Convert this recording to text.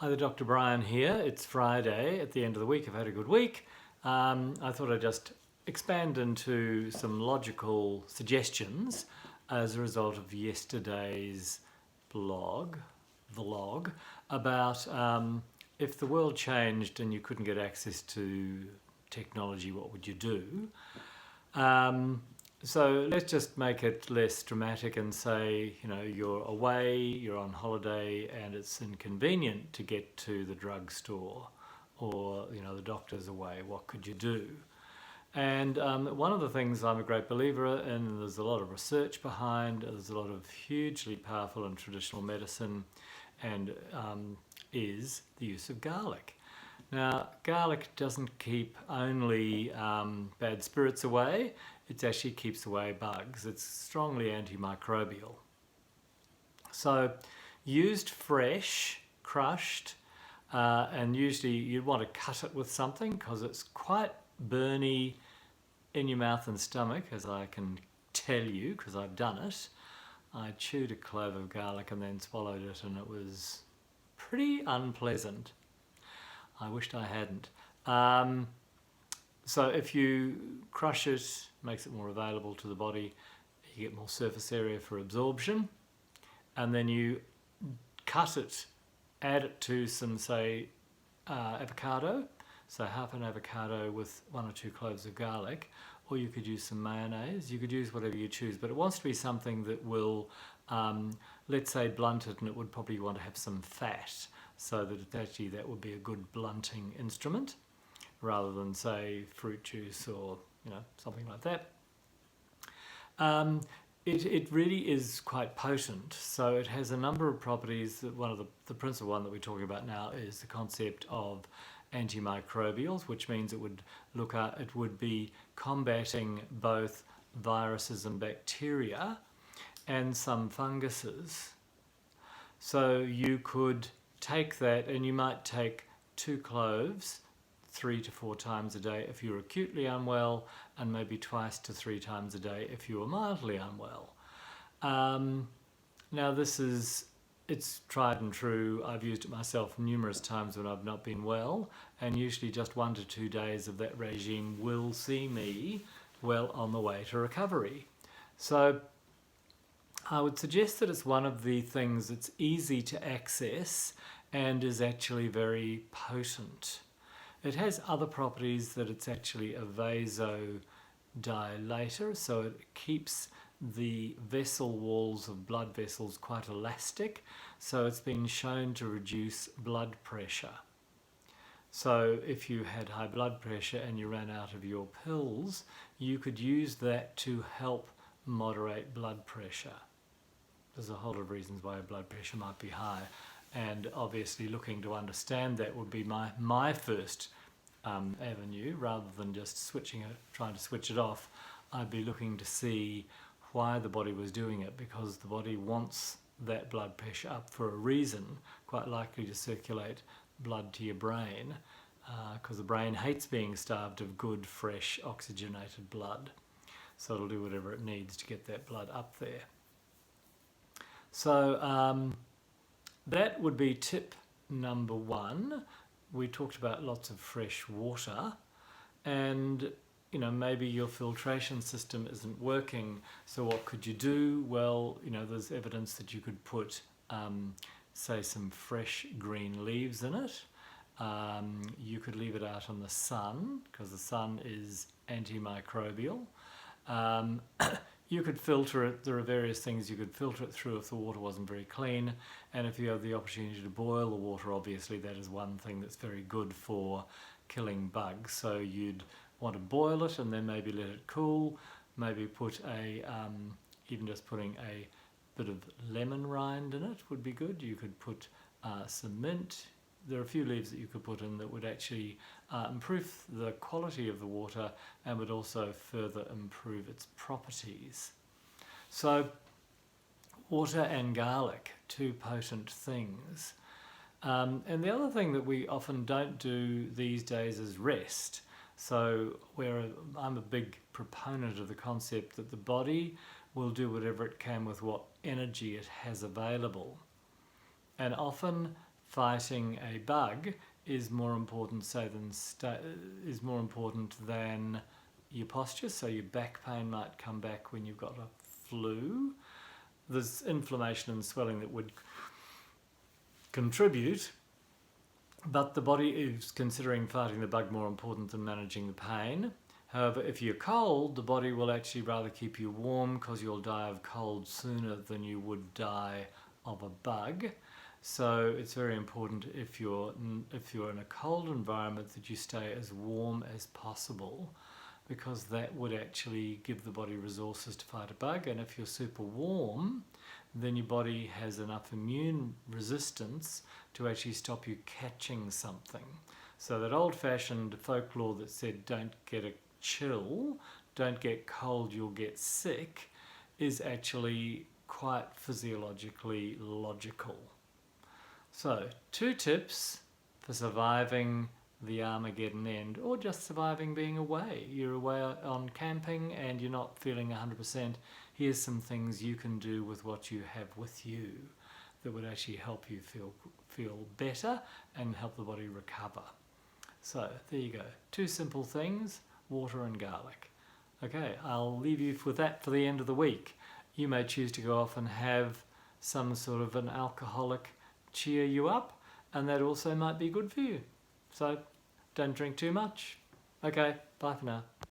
Hi there, Dr. Brian here. It's Friday at the end of the week. I've had a good week. I thought I'd just expand into some logical suggestions as a result of yesterday's vlog about if the world changed and you couldn't get access to technology, what would you do? So let's just make it less dramatic and say, you're away, you're on holiday, and it's inconvenient to get to the drugstore, or the doctor's away. What could you do? And one of the things I'm a great believer in, and there's a lot of research behind, there's a lot of hugely powerful and traditional medicine, and is the use of garlic. Now, garlic doesn't keep only bad spirits away, it actually keeps away bugs. It's strongly antimicrobial. So, used fresh, crushed, and usually you'd want to cut it with something because it's quite burny in your mouth and stomach, as I can tell you because I've done it. I chewed a clove of garlic and then swallowed it, and it was pretty unpleasant. I wished I hadn't. So if you crush it, makes it more available to the body, you get more surface area for absorption, and then you cut it, add it to some, say, avocado, so half an avocado with 1 or 2 cloves of garlic, or you could use some mayonnaise, you could use whatever you choose, but it wants to be something that will, let's say, blunt it, and it would probably want to have some fat, so that that would be a good blunting instrument, rather than, say, fruit juice or something like that. It really is quite potent, so it has a number of properties. One of the principal one that we're talking about now is the concept of antimicrobials, which means it would be combating both viruses and bacteria and some funguses. So you could take that, and you might take 2 cloves 3 to 4 times a day if you're acutely unwell, and maybe 2 to 3 times a day if you are mildly unwell. Now it's tried and true. I've used it myself numerous times when I've not been well, and usually just 1 to 2 days of that regime will see me well on the way to recovery. So I would suggest that it's one of the things that's easy to access and is actually very potent. It has other properties, that it's actually a vasodilator, so it keeps the vessel walls of blood vessels quite elastic, so it's been shown to reduce blood pressure. So if you had high blood pressure and you ran out of your pills, you could use that to help moderate blood pressure. There's a whole lot of reasons why blood pressure might be high, and obviously looking to understand that would be my first avenue, rather than just trying to switch it off. I'd be looking to see why the body was doing it, because the body wants that blood pressure up for a reason, quite likely to circulate blood to your brain, because the brain hates being starved of good, fresh, oxygenated blood. So it'll do whatever it needs to get that blood up there. So that would be tip number 1. We talked about lots of fresh water, and maybe your filtration system isn't working, so what could you do? Well, there's evidence that you could put say some fresh green leaves in it. You could leave it out in the sun, because the sun is antimicrobial. You could filter it. There are various things you could filter it through if the water wasn't very clean, and if you have the opportunity to boil the water, obviously that is one thing that's very good for killing bugs. So you'd want to boil it and then maybe let it cool, maybe put even just putting a bit of lemon rind in it would be good. You could put some mint. There are a few leaves that you could put in that would actually improve the quality of the water, and would also further improve its properties. So water and garlic, 2 potent things. And the other thing that we often don't do these days is rest. So I'm a big proponent of the concept that the body will do whatever it can with what energy it has available. And often fighting a bug is more important, say, is more important than your posture. So your back pain might come back when you've got a flu. There's inflammation and swelling that would contribute, but the body is considering fighting the bug more important than managing the pain. However, if you're cold, the body will actually rather keep you warm because you'll die of cold sooner than you would die of a bug. So it's very important if you're in a cold environment that you stay as warm as possible, because that would actually give the body resources to fight a bug. And if you're super warm, then your body has enough immune resistance to actually stop you catching something. So that old-fashioned folklore that said don't get a chill, don't get cold, you'll get sick, is actually quite physiologically logical. So 2 tips for surviving the Armageddon end, or just surviving being away. You're away on camping and you're not feeling 100%. Here's some things you can do with what you have with you that would actually help you feel better and help the body recover. So there you go. 2 simple things, water and garlic. Okay, I'll leave you with that for the end of the week. You may choose to go off and have some sort of an alcoholic cheer you up, and that also might be good for you. So don't drink too much. Okay, bye for now.